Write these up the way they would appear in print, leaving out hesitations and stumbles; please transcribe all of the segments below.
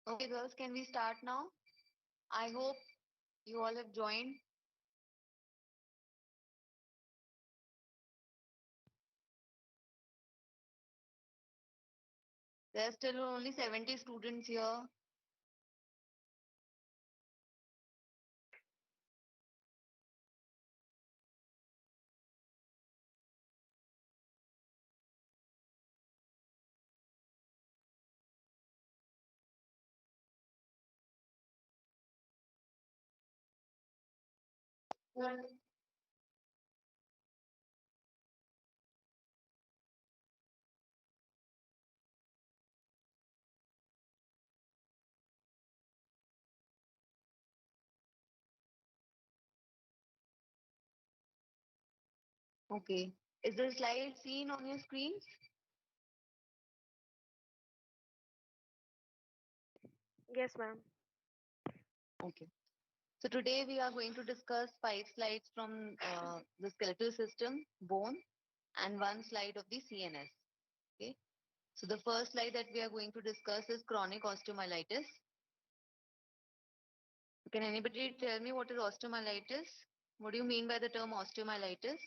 Okay, girls, can we start now? I hope you all have joined. There are still only 70 students here. Okay. Is the slide seen on your screen? Yes, ma'am. Okay. So today we are going to discuss 5 slides from the skeletal system, bone, and 1 slide of the CNS. Okay. So the first slide that we are going to discuss is chronic osteomyelitis. Can anybody tell me what is osteomyelitis? What do you mean by the term osteomyelitis?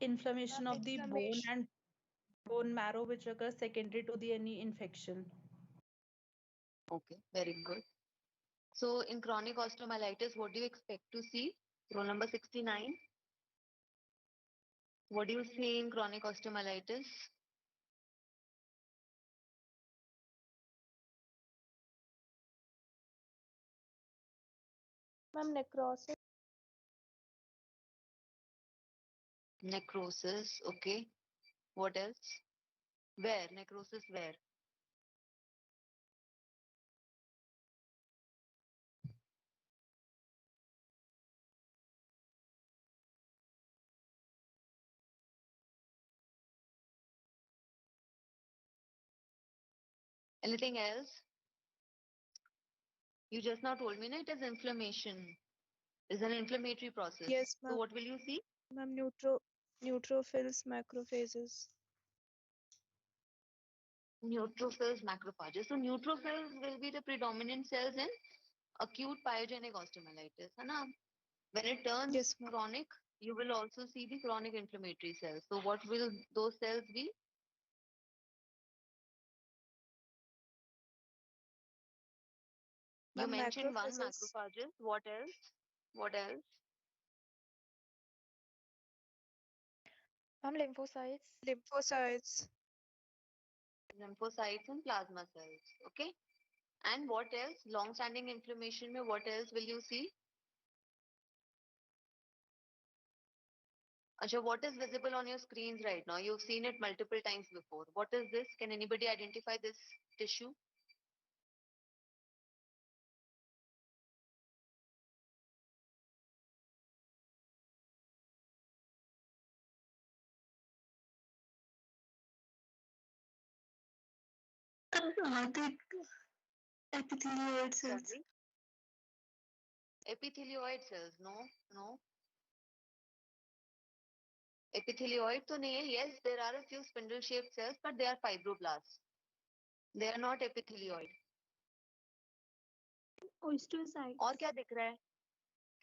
Inflammation of the bone Inflammation. and bone marrow which occurs secondary to the any infection. Okay, very good. So in chronic osteomyelitis, what do you expect to see? Roll number 69. What do you see in chronic osteomyelitis? Ma'am, necrosis. Necrosis. Okay. What else? Where? Necrosis where? Anything else? You just now told me, no, it is inflammation. It's an inflammatory process. Yes, So ma'am. what will you see? Ma'am, neutrophils, macrophages. Neutrophils, macrophages. So neutrophils will be the predominant cells in acute pyogenic osteomyelitis. है ना? When it turns Yes, ma'am. chronic, you will also see the chronic inflammatory cells. So what will those cells be? You Ma'am, mentioned one macrophages. macrophages. What else? What else? Ma'am, lymphocytes. Lymphocytes. Lymphocytes and plasma cells. Okay. And what else? Long-standing inflammation में what else will you see? Acha, what is visible on your screens right now? You've seen it multiple times before. What is this? Can anybody identify this tissue? The epithelioid cells. Sorry. Epithelioid cells. No, no. Epithelioid तो नहीं है. Yes, there are a few spindle-shaped cells, but they are fibroblasts. They are not epithelioid. Osteocytes. और क्या दिख रहा है?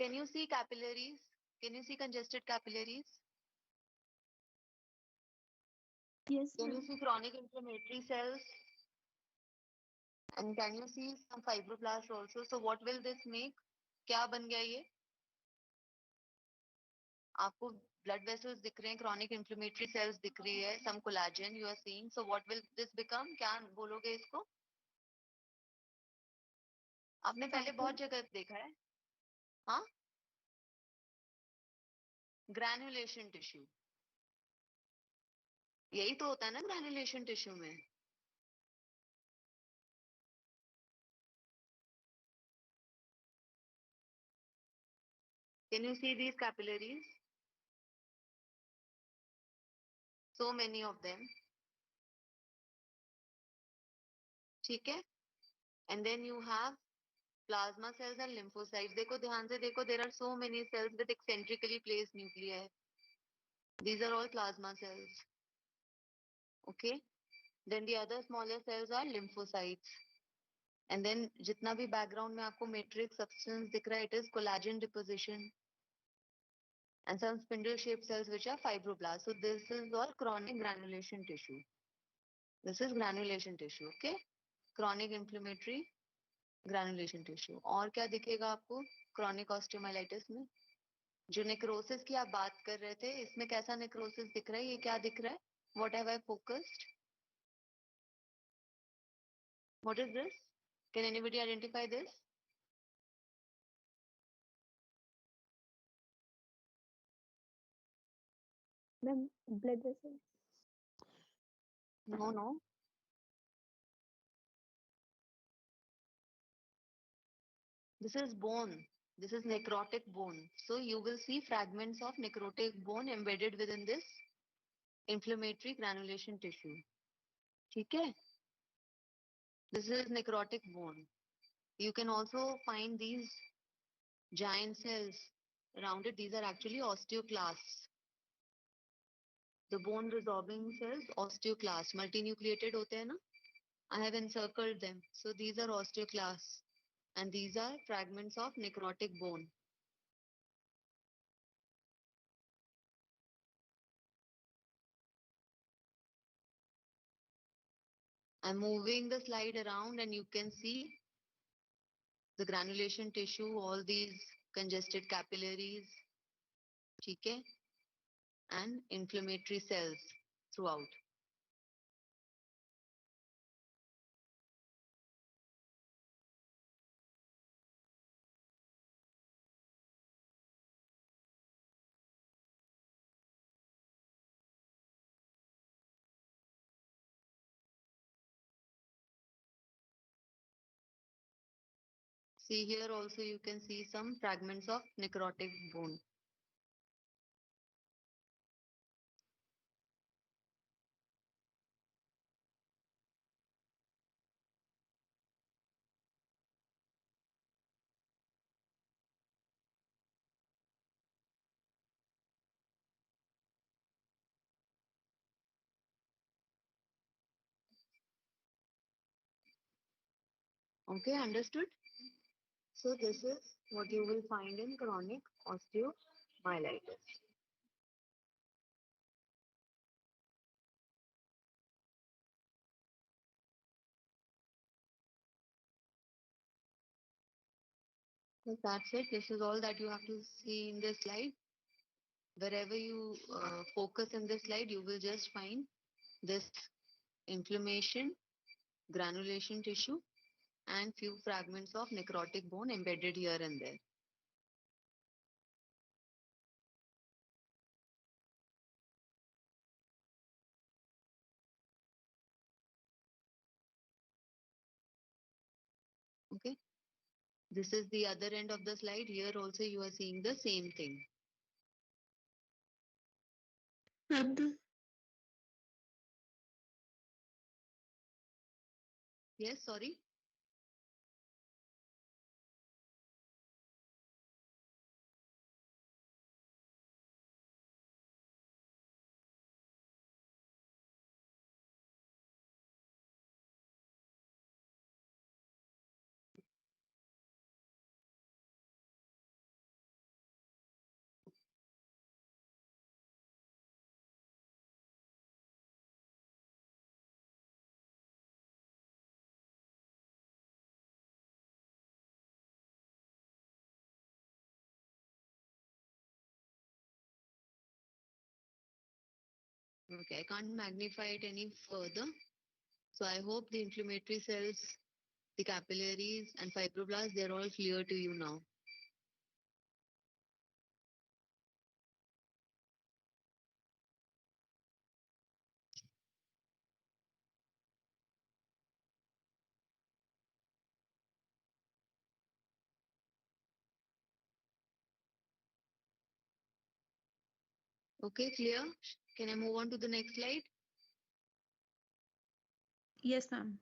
Can you see capillaries? Can you see congested capillaries? Yes, Can you ma'am. see chronic inflammatory cells? And can you see some fibroblasts also? So what will this make? क्या बन गया ये? आपको blood vessels दिख रहे हैं, chronic inflammatory cells दिख रही है, some collagen you are seeing. So what will this become? क्या बोलोगे इसको? आपने पहले बहुत जगह देखा है. हाँ? Granulation tissue. यही तो होता है ना granulation tissue में. Can you see these capillaries? So many of them. ठीक है? And then you have plasma cells and lymphocytes. देखो ध्यान से देखो, there are so many cells with eccentrically placed nuclei. These are all plasma cells. Okay. Then the other smaller cells are lymphocytes. And then जितना भी background में आपको matrix substance दिख रहा है, it is collagen deposition. And some spindle shaped cells which are fibroblasts. So this is all chronic granulation tissue. This is granulation tissue, okay? Chronic inflammatory granulation tissue. और क्या दिखेगा आपको chronic osteomyelitis में? जो necrosis की आप बात कर रहे थे, इसमें कैसा necrosis दिख रहा है? ये क्या दिख रहा है? What have I focused? What is this? Can anybody identify this? Ma'am, blood vessels. No, no. This is bone. This is necrotic bone. So you will see fragments of necrotic bone embedded within this inflammatory granulation tissue. Okay? This is necrotic bone. You can also find these giant cells around it. These are actually osteoclasts. The bone resorbing cells, osteoclasts, multinucleated होते हैं ना? I have encircled them. So these are osteoclasts. And these are fragments of necrotic bone. I'm moving the slide around and you can see the granulation tissue, all these congested capillaries, okay, and inflammatory cells throughout. See here also you can see some fragments of necrotic bone. Okay, understood? So this is what you will find in chronic osteomyelitis. So that's it. This is all that you have to see in this slide. Wherever you focus in this slide, you will just find this inflammation, granulation tissue, and few fragments of necrotic bone embedded here and there. Okay. This is the other end of the slide. Here also you are seeing the same thing. Ma'am, Yes, sorry. Okay, I can't magnify it any further. So I hope the inflammatory cells, the capillaries and fibroblasts, they're all clear to you now. Okay, clear? Can I move on to the next slide? Yes, ma'am.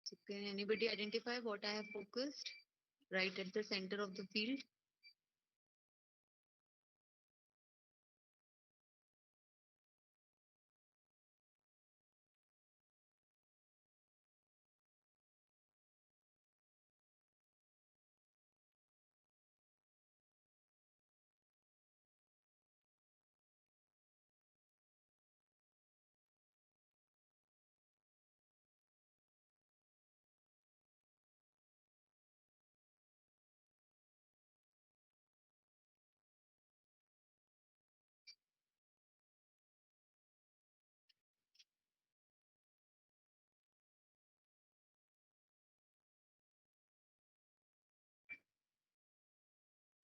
So can anybody identify what I have focused right at the center of the field?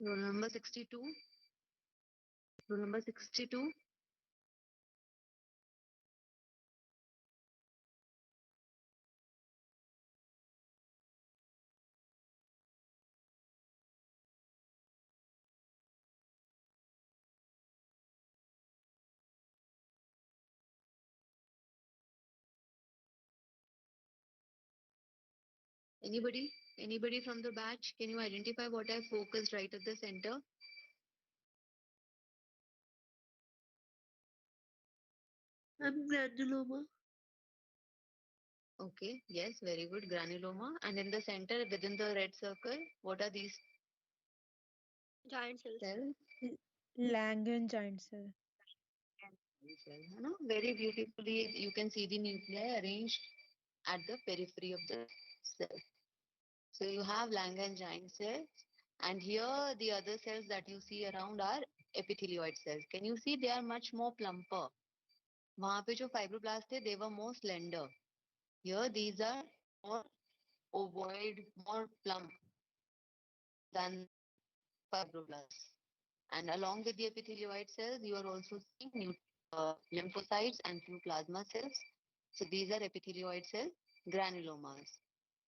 Roll number 62. Roll number 62. Anybody? Anybody from the batch? Can you identify what I focused right at the center? Granuloma. Okay, yes, very good. Granuloma. And in the center, within the red circle, what are these Giant cells. cells? Langan giant cell. These cells, है ना? Very beautifully, you can see the nuclei arranged at the periphery of the cell. So you have Langan giant cells, and here the other cells that you see around are epithelioid cells. Can you see they are much more plumper? वहाँ पे जो fibroblasts थे, they were more slender. Here these are more ovoid, more plump than fibroblasts. And along with the epithelioid cells, you are also seeing lymphocytes and few plasma cells. So these are epithelioid cell granulomas.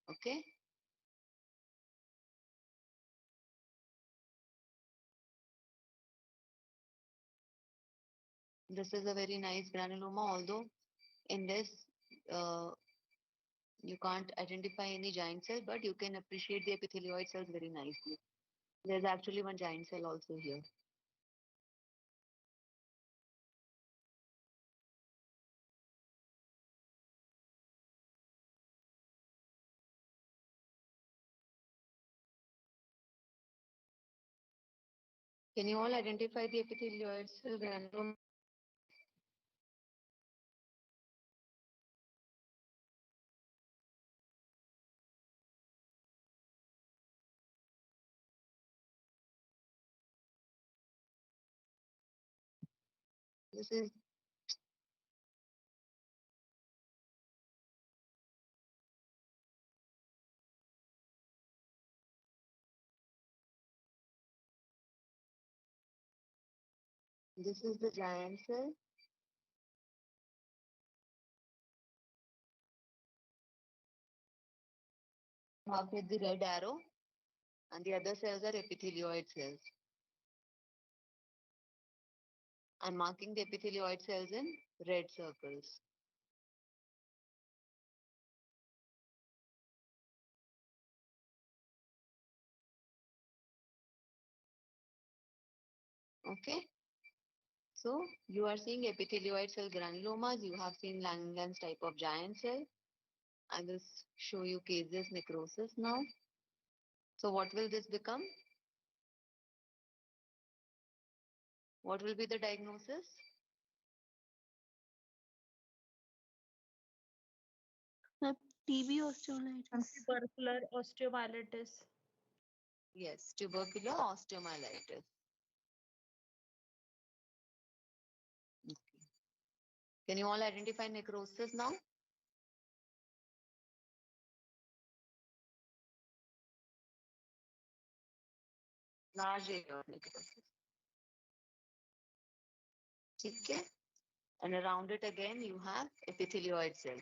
Okay. This is a very nice granuloma, although in this uh, you can't identify any giant cell, but you can appreciate the epithelioid cells very nicely. There's actually one giant cell also here. Can you all identify the epithelioid cell granuloma? This is the giant cell. Marked with the red arrow, and the other cells are epithelioid cells. I'm marking the epithelioid cells in red circles. Okay. So you are seeing epithelioid cell granulomas. You have seen Langerhans type of giant cell. I will show you caseous necrosis now. So what will this become? What will be the diagnosis? TB osteomyelitis. Tubercular osteomyelitis. Yes, tubercular osteomyelitis. Okay. Can you all identify necrosis now? Large area of necrosis. Okay. And around it again, you have epithelioid cells.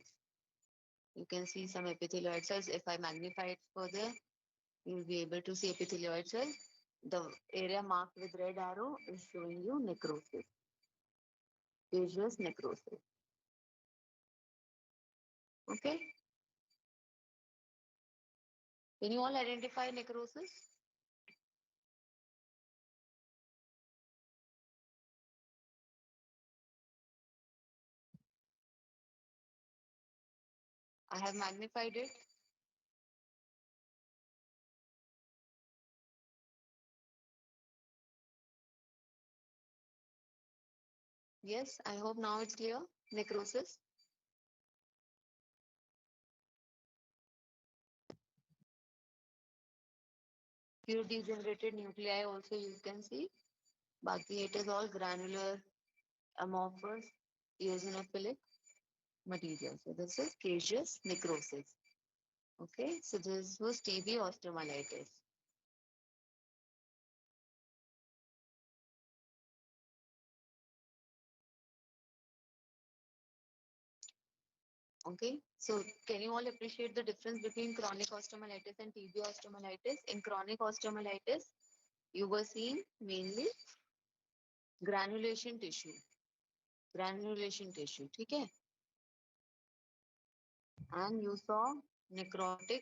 You can see some epithelioid cells. If I magnify it further, you'll be able to see epithelioid cells. The area marked with red arrow is showing you necrosis, caseous necrosis. Okay. Can you all identify necrosis? I have magnified it. Yes, I hope now it's clear. Necrosis. Few degenerated nuclei also you can see. Baki it is all granular, amorphous, eosinophilic material. So this is caseous necrosis. Okay, so this was TB osteomyelitis. Okay, so can you all appreciate the difference between chronic osteomyelitis and TB osteomyelitis? In chronic osteomyelitis, you were seeing mainly granulation tissue. Granulation tissue, okay? And you saw necrotic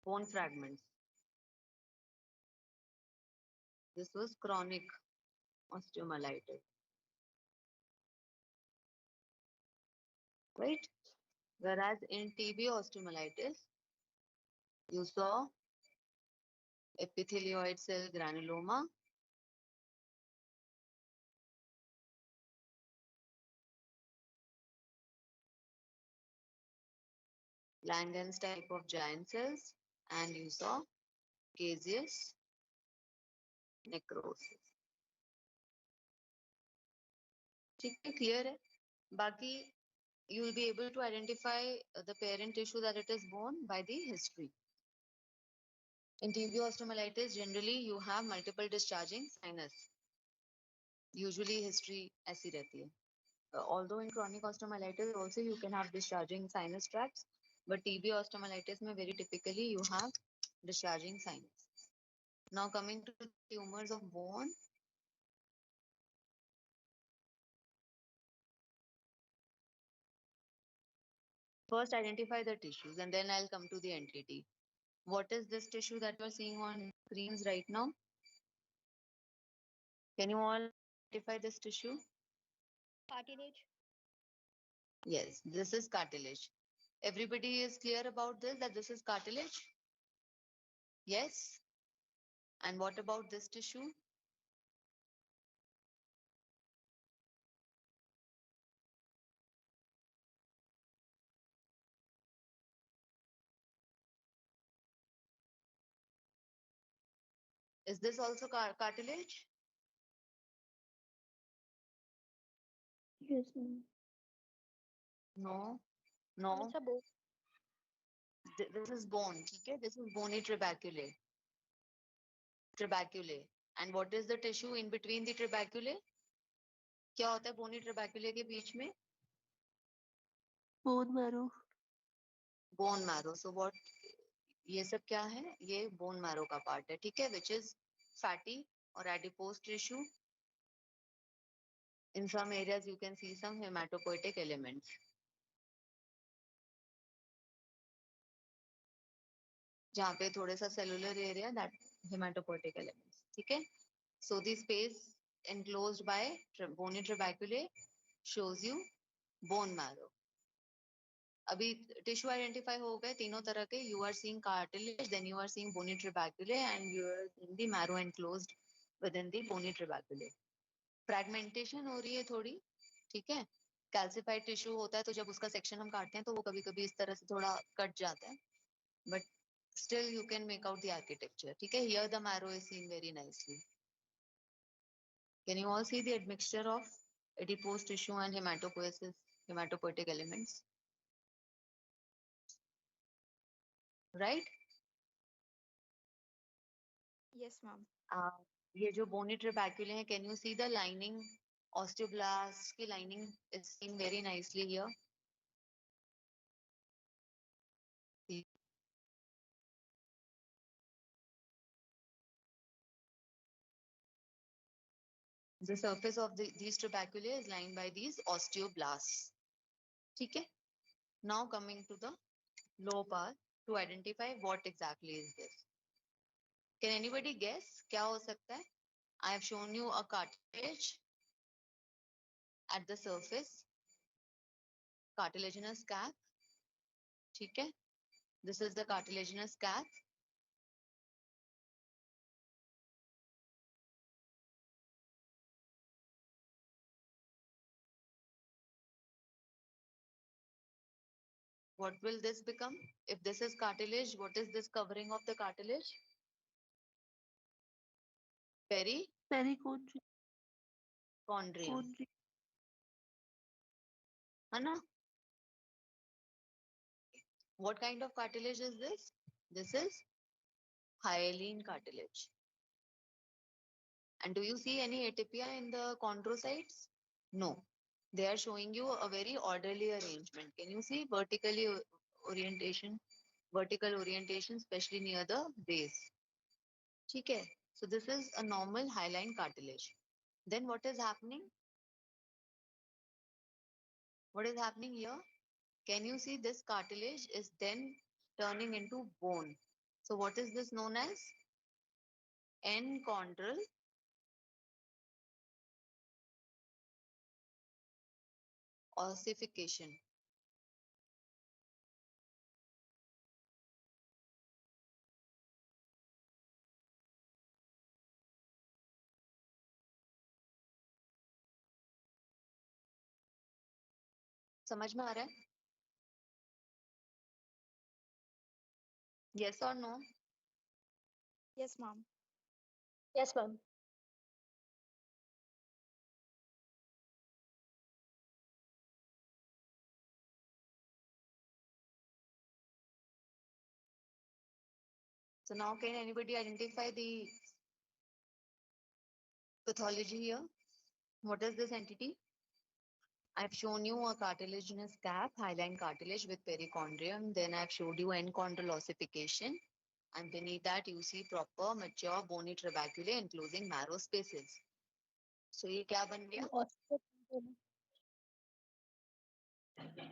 bone fragments. This was chronic osteomyelitis, right? Whereas in TB osteomyelitis, you saw epithelioid cell granuloma, Langerhans type of giant cells, and you saw caseous necrosis. ठीक है, clear है? बाकी you will be able to identify the parent tissue that it is born by the history. In TB osteomyelitis, generally you have multiple discharging sinus. Usually history ऐसी रहती है. Although in chronic osteomyelitis also you can have discharging sinus tracts, but TB osteomyelitis में very typically you have discharging sinus. Now coming to tumors of bone. First identify the tissues and then I'll come to the entity. What is this tissue that you're seeing on screens right now? Can you all identify this tissue? Cartilage. Yes, this is cartilage. Everybody is clear about this, that this is cartilage? Yes. And what about this tissue? Is this also cartilage? Yes, ma'am. No. No. It's a bone. This is bone. Okay? This is bony trabeculae. Trabeculae. And what is the tissue in between the trabeculae? क्या होता है bony trabeculae के बीच में? Bone marrow. Bone marrow. So what? ये सब क्या है? ये bone marrow का part है. ठीक है? Which is fatty or adipose tissue. In some areas you can see some hematopoietic elements. जहाँ पे थोड़े सा cellular area that hematopoietic elements. ठीक है? So the space enclosed by bony trabeculae shows you bone marrow. अभी tissue identify हो गए तीनों तरह के. You are seeing cartilage, then you are seeing bony trabeculae, and you are seeing the marrow enclosed within the bony trabeculae. Fragmentation हो रही है थोड़ी, ठीक है. कैल्सिफाइड टिश्यू होता है तो जब उसका सेक्शन हम काटते हैं तो वो कभी कभी इस तरह से थोड़ा कट जाता है, but still you can make out the architecture. ठीक है. Here the marrow is seen very nicely. Can you all see the admixture of adipose tissue and hematopoiesis, hematopoietic elements? Right? Yes, ma'am. ये जो bony trabeculae है, can you see the lining? Osteoblast की lining is seen very nicely here. The surface of these trabeculae is lined by these osteoblasts. ठीक है? Now coming to the lower part. to identify what exactly is this. Can anybody guess क्या हो सकता है? I have shown you a cartilage at the surface, cartilaginous cap. ठीक है? This is the cartilaginous cap. What will this become? If this is cartilage, what is this covering of the cartilage? Perichondrium. Perichondrium. है ना? What kind of cartilage is this? This is hyaline cartilage. And do you see any atypia in the chondrocytes? No. They are showing you a very orderly arrangement. Can you see orientation, vertical orientation, especially near the base? Okay. So this is a normal hyaline cartilage. Then what is happening? What is happening here? Can you see this cartilage is then turning into bone? So what is this known as? Enchondral ossification. समझ में आ रहा है? Yes or no? Yes, ma'am. Yes, ma'am. So now can anybody identify the pathology here? What is this entity? I've shown you a cartilaginous cap, hyaline cartilage with perichondrium. Then I've showed you enchondral ossification. And beneath that you see proper mature bony trabeculae enclosing marrow spaces. So ये क्या बन गया?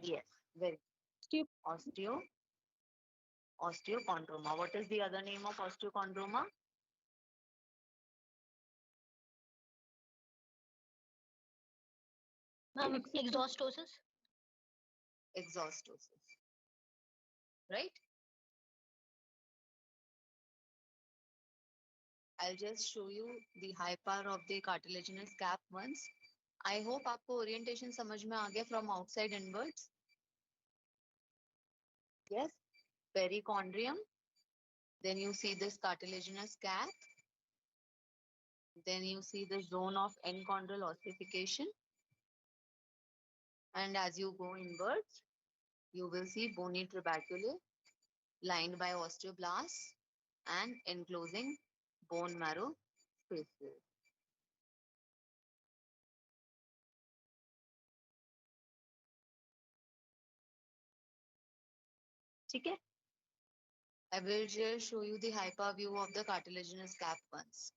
Yes, very osteochondroma. What is the other name of osteochondroma? Exhaustosis. Exhaustosis. Right? I'll just show you the hyper of the cartilaginous cap once. I hope आपको orientation समझ में आ गया from outside inwards. Yes, perichondrium. Then you see this cartilaginous cap. Then you see the zone of enchondral ossification. And as you go inwards, you will see bony trabeculae lined by osteoblasts and enclosing bone marrow spaces. Okay? I will just show you the hyper view of the cartilaginous cap once,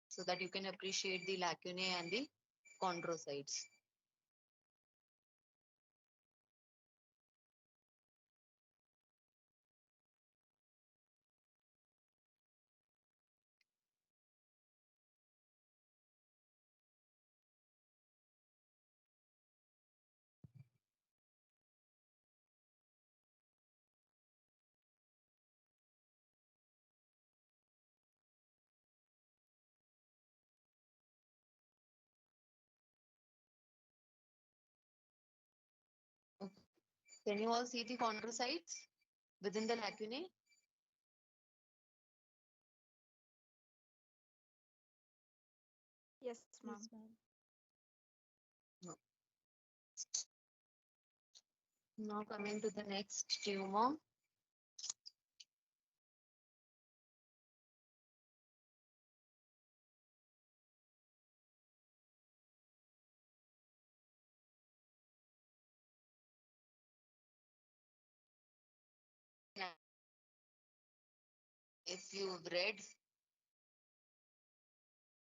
so that you can appreciate the lacunae and the chondrocytes. Can you all see the chondrocytes within the lacunae? Yes, ma'am. No. Now coming to the next tumor. If you've read,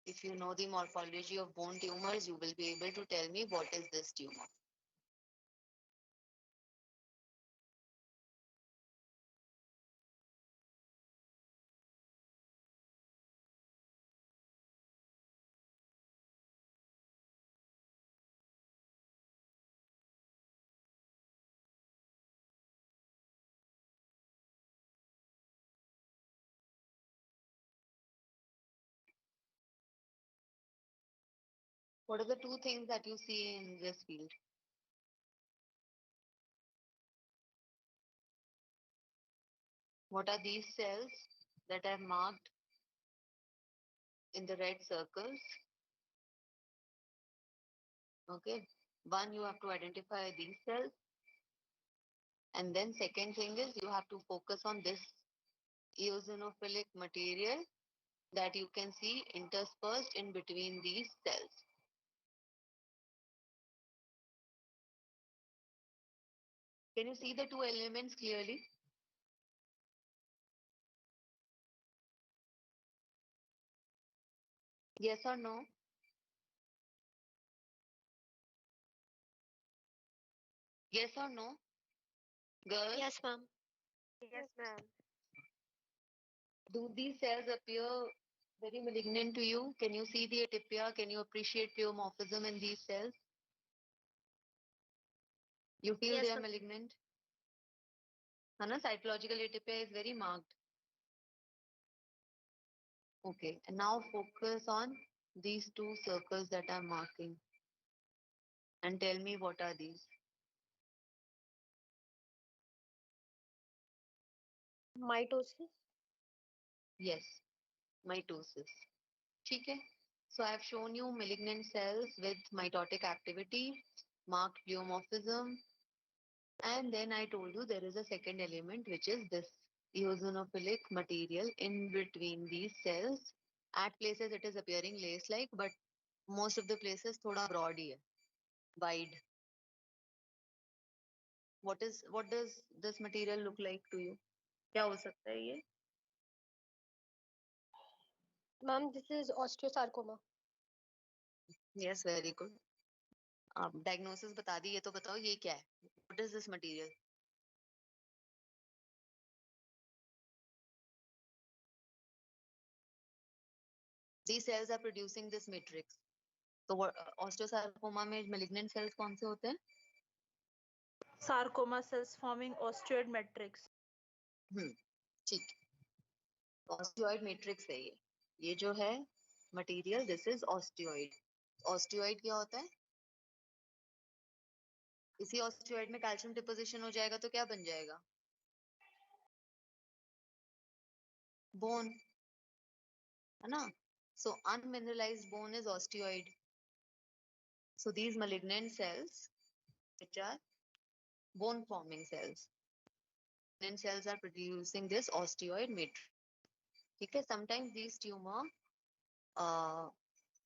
if you know the morphology of bone tumors, you will be able to tell me what is this tumor. What are the two things that you see in this field? What are these cells that are marked in the red circles? Okay. One, you have to identify these cells. And then second thing is you have to focus on this eosinophilic material that you can see interspersed in between these cells. Can you see the two elements clearly? Yes or no? Yes or no? Girls? Yes, ma'am. Yes, ma'am. Do these cells appear very malignant to you? Can you see the atypia? Can you appreciate pleomorphism in these cells? You feel Yes, they are ma'am. malignant? Hana, cytological atypia is very marked. Okay, and now focus on these two circles that I'm marking. And tell me what are these? Mitosis. Yes, mitosis. Okay. So I've shown you malignant cells with mitotic activity, marked pleomorphism, and then I told you there is a second element which is this eosinophilic material in between these cells. At places it is appearing lace-like, but most of the places thoda broad hi hai, wide. What does this material look like to you? क्या हो सकता है ये? Ma'am, this is osteosarcoma. Yes, very good. आप diagnosis बता दी, ये तो बताओ ये क्या है? What is this material? These cells are producing this matrix. तो osteosarcoma में malignant cells कौन से होते हैं? Sarcoma cells forming osteoid matrix. ठीक. Osteoid matrix है ये. ये जो है material, this is osteoid. Osteoid क्या होता है? इसी osteoid में calcium deposition हो जाएगा तो क्या बन जाएगा? Bone. है ना? So unmineralized bone is osteoid. So these malignant cells, which are bone forming cells, malignant cells are producing this osteoid matrix. Okay, sometimes these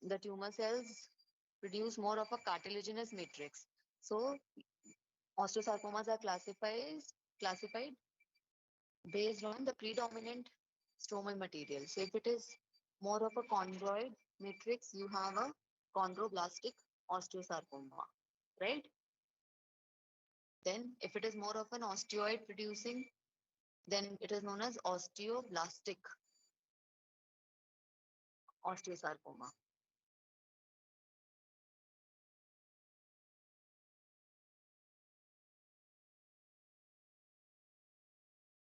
the tumor cells produce more of a cartilaginous matrix. So osteosarcomas are classified based on the predominant stromal material. So if it is more of a chondroid matrix, you have a chondroblastic osteosarcoma, right? Then if it is more of an osteoid producing, then it is known as osteoblastic osteosarcoma.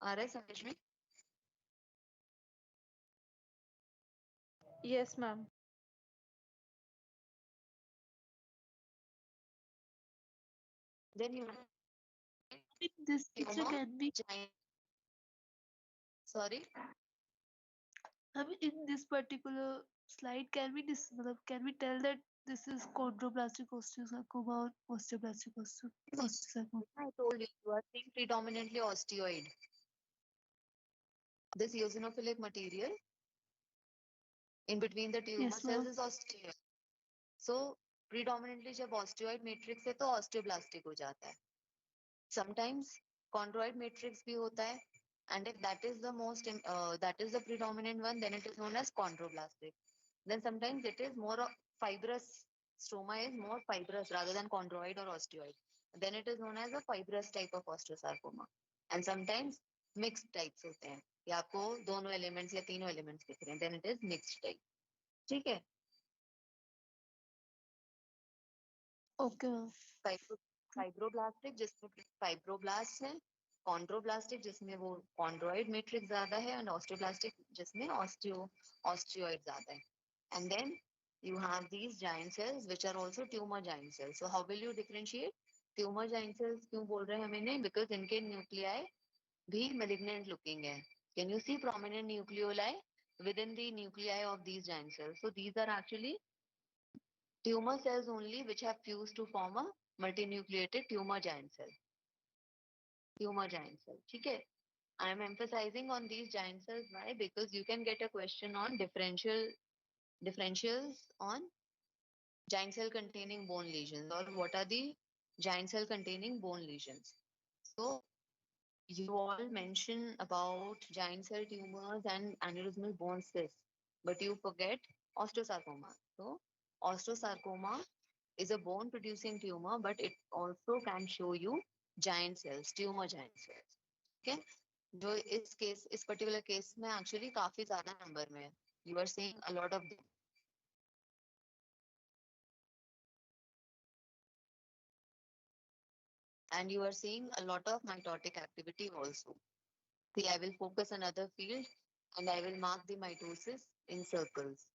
आ रहा है समझ में? Yes, ma'am. Then you This picture tumor can be, giant. Sorry. I mean, in this particular slide, can we tell that this is chondroblastic osteosarcoma or osteoblastic osteosarcoma? I told you, you are seeing predominantly osteoid. This eosinophilic material in between the tumor Yes, cells ma'am. is osteoid. So predominantly जब osteoid matrix है तो osteoblastic हो जाता है. Sometimes chondroid matrix भी होता है, and if that is the predominant one, then it is known as chondroblastic. Then sometimes it is more fibrous. Stroma is more fibrous rather than chondroid or osteoid. Then it is known as a fibrous type of osteosarcoma. And sometimes mixed types होते हैं. कि आपको दोनों elements या तीनों elements दिख रहे हैं. Then it is mixed type. ठीक है? Okay, ma'am. फाइब्रोब्लास्टिक जिसमें फाइब्रोब्लास्ट है, कॉन्ड्रोब्लास्टिक जिसमें वो कॉन्ड्रोइड मैट्रिक्स ज्यादा है, एंड ऑस्टियोब्लास्टिक जिसमें ऑस्टियोइड ज्यादा है. And then you have these giant cells which are also tumor giant cells. So how will you differentiate? Tumor giant cells क्यों बोल रहे हैं हम इन्हें? Because इनके nuclei भी malignant looking है. Can you see prominent nucleoli within the nuclei of these giant cells? So these are actually tumor cells only which have fused to form a multinucleated tumor giant cell. Tumor giant cell. ठीक है? I am emphasizing on these giant cells. Why? Because you can get a question on differentials on giant cell containing bone lesions, or what are the giant cell containing bone lesions. So you all mention about giant cell tumors and aneurysmal bone cysts, but you forget osteosarcoma. So osteosarcoma is a bone producing tumor, but it also can show you giant cells, tumor giant cells. Okay? जो इस particular case में actually काफी ज़्यादा number में है. You are seeing a lot of them. And you are seeing a lot of mitotic activity also. See, I will focus another field and I will mark the mitosis in circles.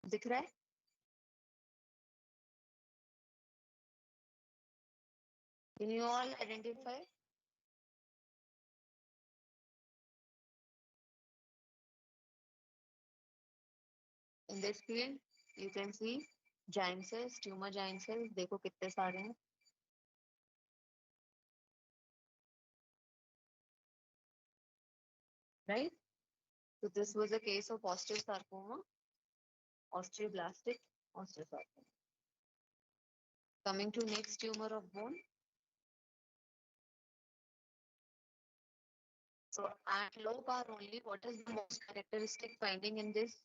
दिख रहा है? Can you all identify? In this field, you can see giant cells, tumor giant cells. देखो कितने सारे हैं. Right? So this was a case of osteosarcoma, osteoblastic osteosarcoma. Coming to next tumor of bone. So at low power only, what is the most characteristic finding in this?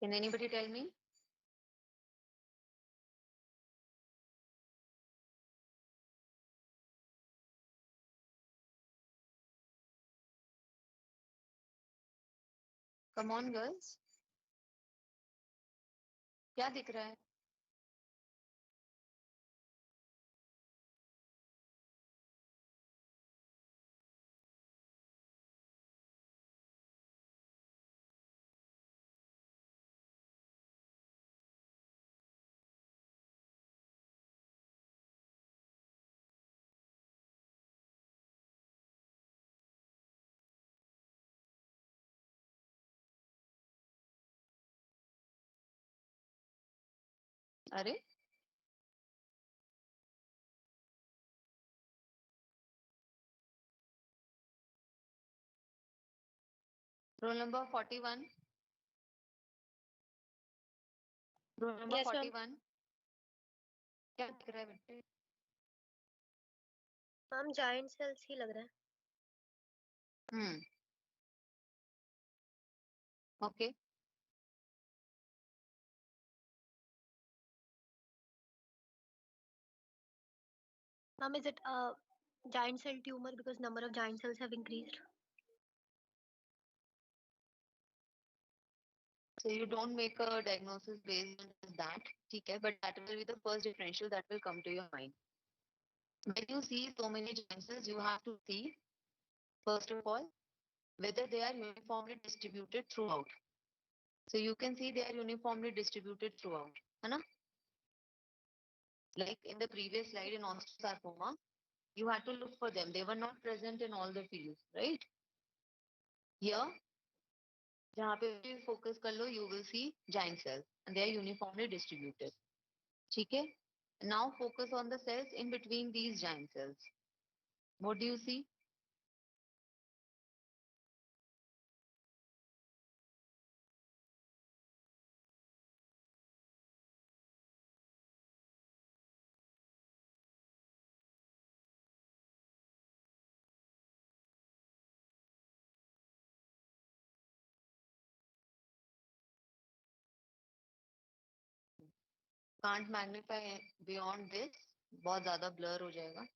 Can anybody tell me? Come on, girls. क्या दिख रहा है? अरे roll number 41. Roll number Yes, ma'am. 41. क्या दिख रहा है बेटे? मैम जाइंट सेल्स ही लग रहा है. Okay. Ma'am, is it a giant cell tumor because number of giant cells have increased? So you don't make a diagnosis based on that, ठीक है? But that will be the first differential that will come to your mind. When you see so many giant cells, you have to see, first of all, whether they are uniformly distributed throughout. So you can see they are uniformly distributed throughout, है ना? Like in the previous slide in osteosarcoma, you had to look for them. They were not present in all the fields, right? Here, जहाँ पे भी focus कर लो, you will see giant cells and they are uniformly distributed. ठीक है? Now focus on the cells in between these giant cells. What do you see? Can't magnify beyond this. बहुत ज़्यादा blur हो जाएगा.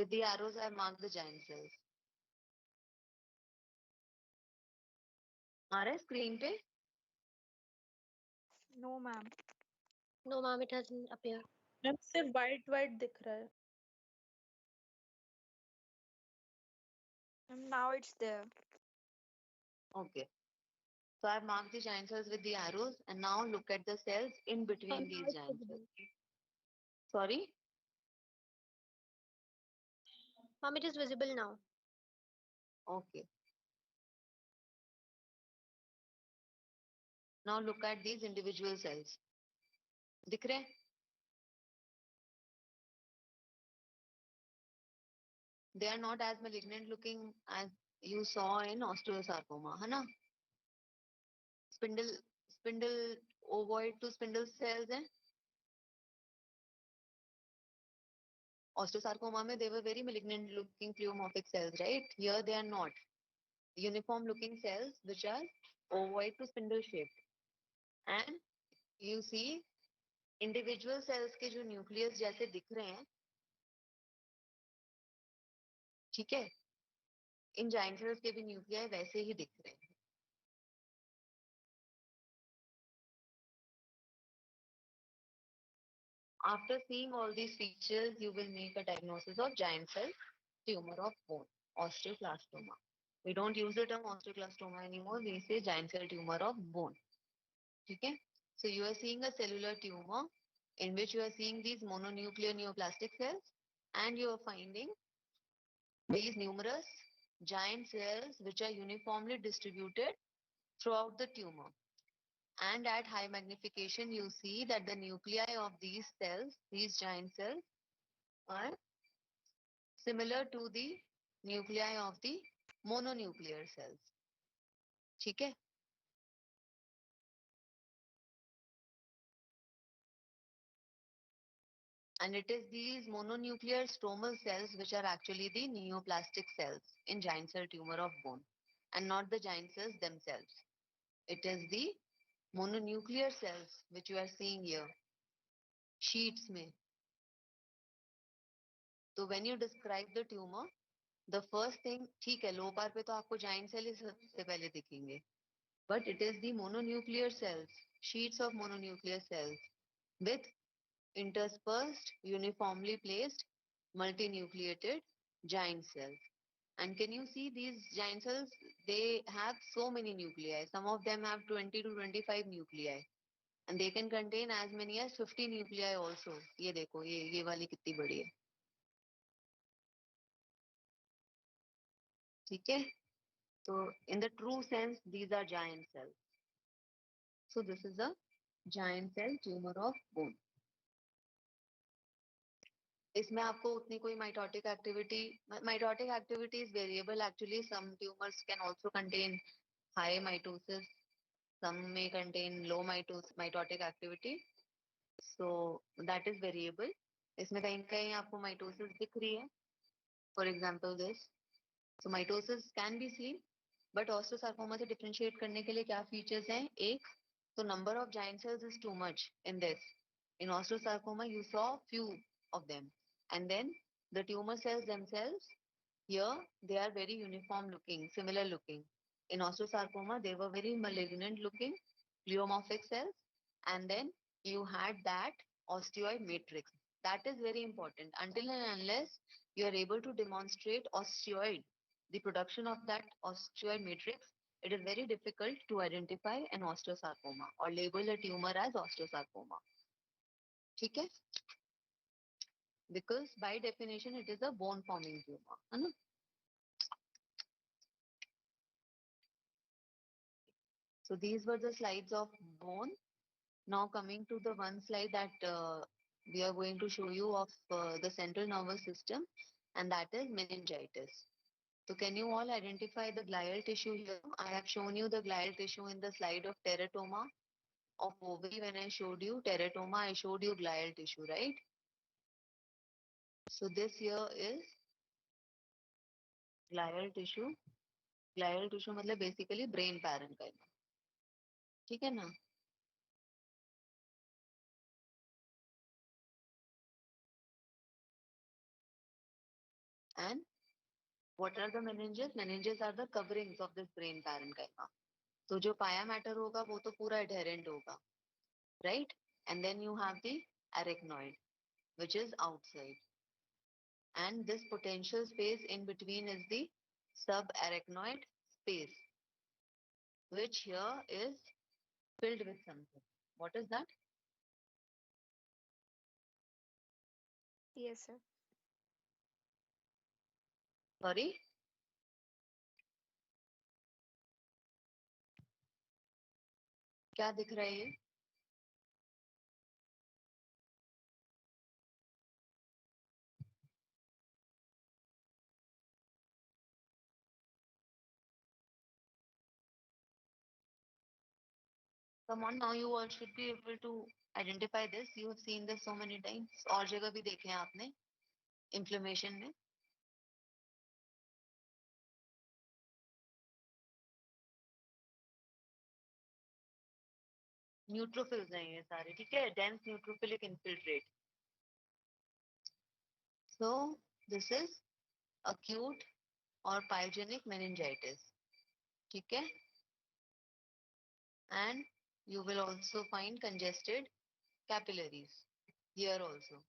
With the arrows, I marked the giant cells. आ रहा है screen पे? No, ma'am. No, ma'am, it hasn't appeared. Ma'am सिर्फ white दिख रहा है. And now it's there. Okay. So I've marked the giant cells with the arrows, and now look at the cells in between Now these it's giant visible. cells. Sorry? Ma'am, it is visible now. Okay. Now look at these individual cells. दिख रहे हैं? They are not as malignant looking as you saw in osteosarcoma, है ना? Spindle ovoid to spindle cells हैं. Osteosarcoma में they were very malignant looking pleomorphic cells, right? Here they are not. Uniform looking cells which are ovoid to spindle shaped. And you see individual cells के जो nucleus जैसे दिख रहे हैं, ठीक है? इन giant cells के भी nuclei वैसे ही दिख रहे हैं. After seeing all these features, you will make a diagnosis of giant cell tumor of bone, osteoblastoma. We don't use the term osteoblastoma anymore. We say giant cell tumor of bone. Okay? So you are seeing a cellular tumor in which you are seeing these mononuclear neoplastic cells, and you are finding these numerous giant cells which are uniformly distributed throughout the tumor. And at high magnification, you see that the nuclei of these cells, these giant cells, are similar to the nuclei of the mononuclear cells. ठीक है? And it is these mononuclear stromal cells which are actually the neoplastic cells in giant cell tumor of bone, and not the giant cells themselves. It is the mononuclear cells which you are seeing here, sheets में. So when you describe the tumor, the first thing, ठीक है, low part पे तो आपको giant cell ही सबसे पहले दिखेंगे, but it is the mononuclear cells, sheets of mononuclear cells with interspersed, uniformly placed, multinucleated giant cells. And can you see these giant cells? They have so many nuclei. Some of them have 20 to 25 nuclei. And they can contain as many as 50 nuclei also. ये देखो, ये वाली कितनी बड़ी है. ठीक है? So in the true sense, these are giant cells. So this is a giant cell tumor of bone. इसमें आपको उतनी कोई mitotic activity is variable. Actually, some tumors can also contain high mitosis. Some may contain low mitotic activity. So that is variable. इसमें कहीं कहीं आपको mitosis दिख रही है. For example, this. So mitosis can be seen, but osteosarcoma से differentiate करने के लिए क्या features हैं? एक, so number of giant cells is too much in this. In osteosarcoma, you saw few of them. And then the tumor cells themselves, here they are very uniform looking, similar looking. In osteosarcoma, they were very malignant looking pleomorphic cells, and then you had that osteoid matrix. That is very important. Until and unless you are able to demonstrate osteoid, the production of that osteoid matrix, it is very difficult to identify an osteosarcoma or label a tumor as osteosarcoma. ठीक है? Because by definition it is a bone forming tumor, है ना? So these were the slides of bone. Now coming to the one slide that we are going to show you of the central nervous system, and that is meningitis. So can you all identify the glial tissue here? I have shown you the glial tissue in the slide of teratoma of ovary. When I showed you teratoma, I showed you glial tissue, right? So this here is glial tissue. Glial tissue मतलब basically brain parenchyma. ठीक है ना? And what are the meninges? Meninges are the coverings of this brain parenchyma. तो जो पाया matter होगा वो तो पूरा adherent होगा, right? And then you have the arachnoid, which is outside. And this potential space in between is the subarachnoid space, which here is filled with something. What is that? Yes, sir. Sorry? क्या दिख रहा है ये? Come on, now you all should be able to identify this. You have seen this so many times. और जगह भी देखे हैं आपने inflammation में. न्यूट्रोफिल्स हैं ये सारे, ठीक है? Dense neutrophilic infiltrate. So this is acute or pyogenic meningitis, ठीक है? And you will also find congested capillaries here also.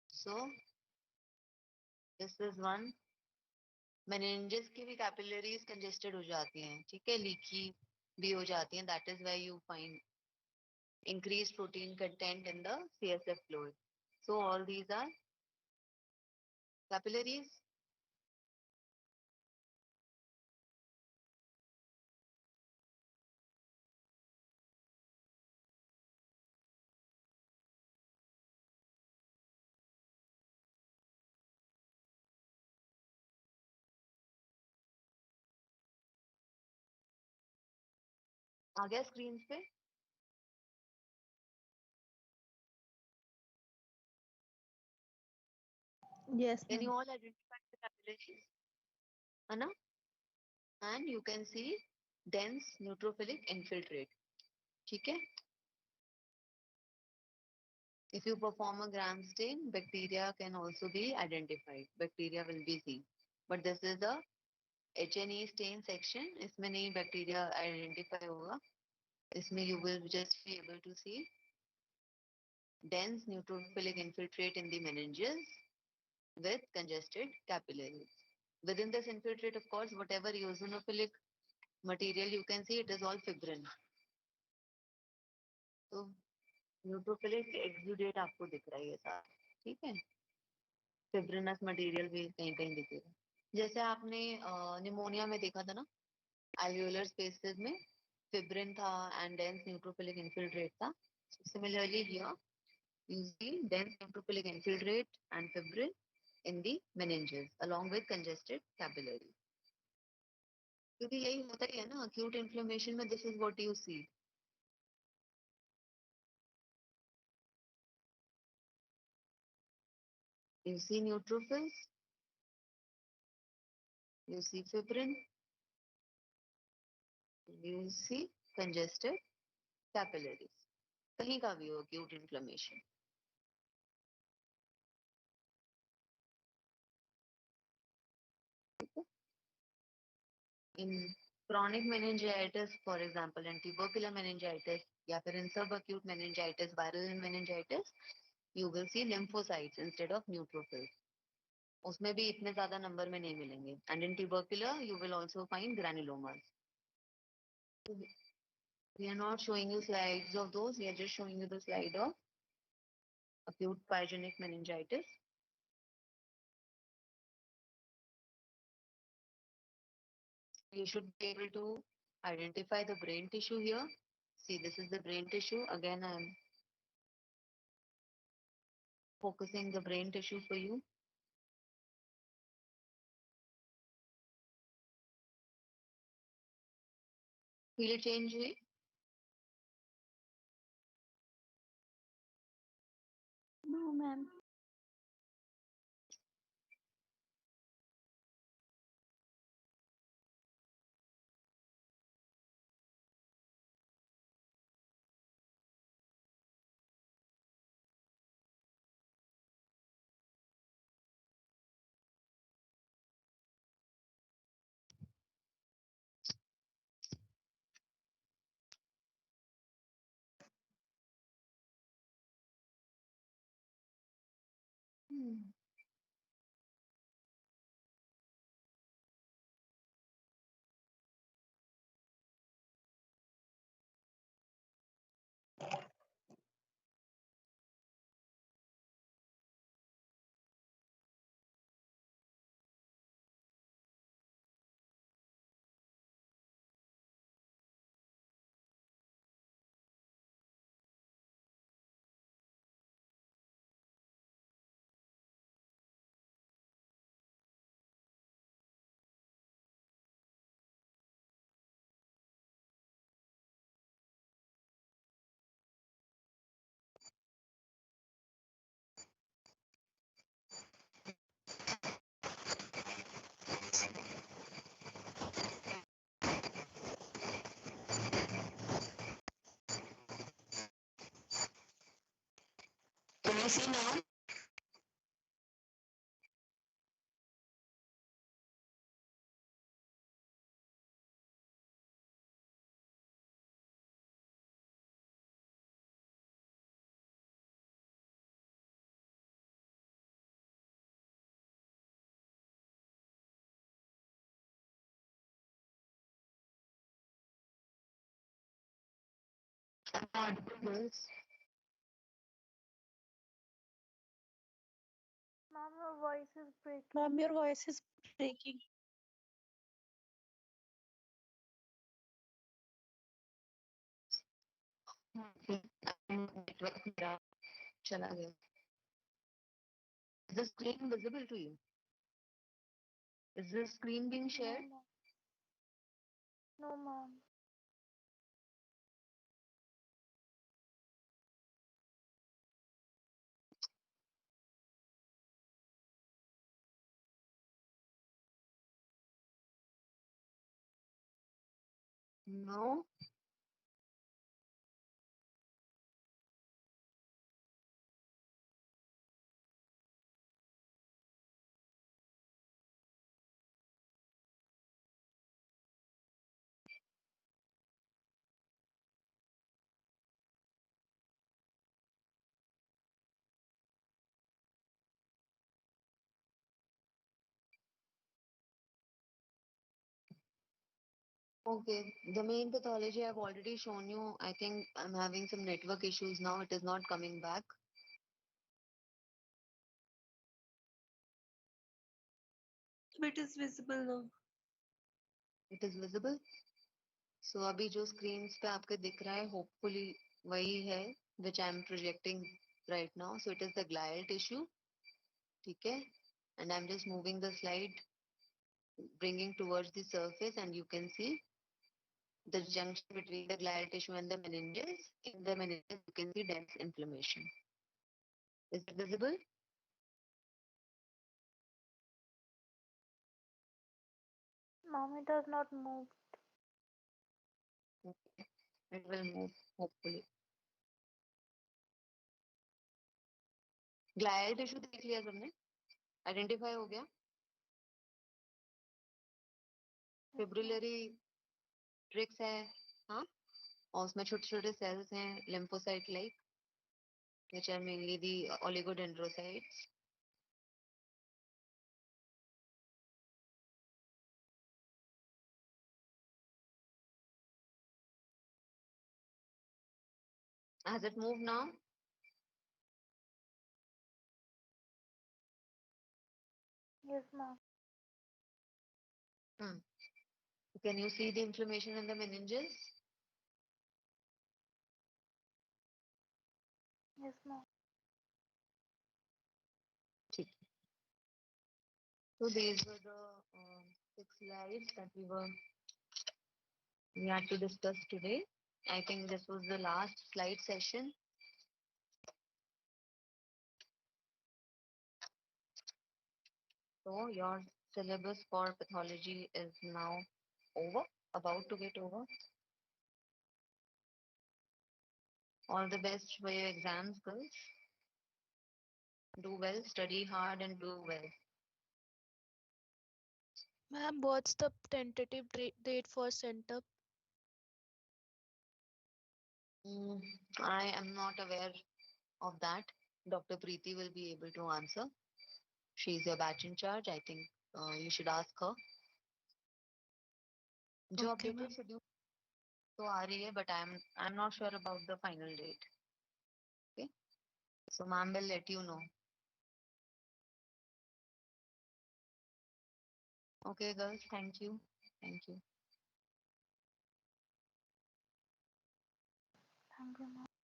So this is one. meninges की भी capillaries congested हो जाती हैं, ठीक है? Leaky भी हो जाती हैं. That is why you find increased protein content in the CSF fluid. So all these are capillaries. आ गया screens पे? Yes, Can you ma'am. all identify the capillaries? है ना? And you can see dense neutrophilic infiltrate, ठीक है? If you perform a gram stain, bacteria can also be identified. Bacteria will be seen. But this is a HNE stain section. इसमें नहीं bacteria identify होगा. इसमें you will just be able to see dense neutrophilic infiltrate in the meninges with congested capillaries. Within this infiltrate, of course, whatever eosinophilic material you can see, it is all fibrin. So neutrophilic exudate आपको दिख रहा है ये सारा, ठीक है? फिब्रिनस material भी कहीं कहीं दिखेगा. जैसे आपने निमोनिया में देखा था ना, alveolar spaces में fibrin था and dense neutrophilic infiltrate था. Similarly here you see dense neutrophilic infiltrate and fibrin in the meninges along with congested capillary. क्योंकि यही होता ही है ना acute inflammation में, this is what you see. You see neutrophils, you see fibrin, you see congested capillaries. कहीं का भी हो acute inflammation. In chronic meningitis, for example, and tubercular meningitis, या फिर in subacute meningitis, viral meningitis, you will see lymphocytes instead of neutrophils. उसमें भी इतने ज्यादा नंबर में नहीं मिलेंगे. And in tubercular, you will also find granulomas. We are not showing you slides of those. We are just showing you the slide of acute pyogenic meningitis. You should be able to identify the brain tissue here. See, this is the brain tissue. Again, I am focusing the brain tissue for you. Feel it change हुई? No, ma'am. Can you see now? Yes. Ma'am, your voice is breaking. Ma'am, your voice is breaking. Network मेरा चला गया. Is the screen visible to you? Is the screen being shared? No, ma'am. No. Okay, the main pathology I've already shown you. I think I'm having some network issues now. It is not coming back. It is visible now. It is visible. So अभी जो screens पे आपके दिख रहा है, hopefully वही है which I'm projecting right now. So it is the glial tissue. ठीक है? And I'm just moving the slide, bringing towards the surface, and you can see the junction between the glial tissue and the meninges. In the meninges, you can see dense inflammation. Is it visible? Ma'am, it does not move. Okay. It will move, hopefully. Glial tissue देख लिया सबने? Identify हो गया? Fibrillary tricks है, हाँ? और उसमें छोटे-छोटे cells हैं, lymphocyte-like, which are mainly the oligodendrocytes. Has it moved now? Yes, ma'am. Can you see the inflammation in the meninges? Yes, ma'am. ठीक. So these were the 6 slides that we had to discuss today. I think this was the last slide session. So your syllabus for pathology is now over, about to get over. All the best for your exams, girls. Do well, study hard, and do well. Ma'am, what's the tentative date for center? I am not aware of that. Dr. Preeti will be able to answer. She's your batch in charge. I think you should ask her. जो Okay, updated ma'am. schedule तो आ रही है, but I'm not sure about the final date. Okay, so ma'am will let you know. Okay, girls. Thank you. Thank you. Thank you, ma'am.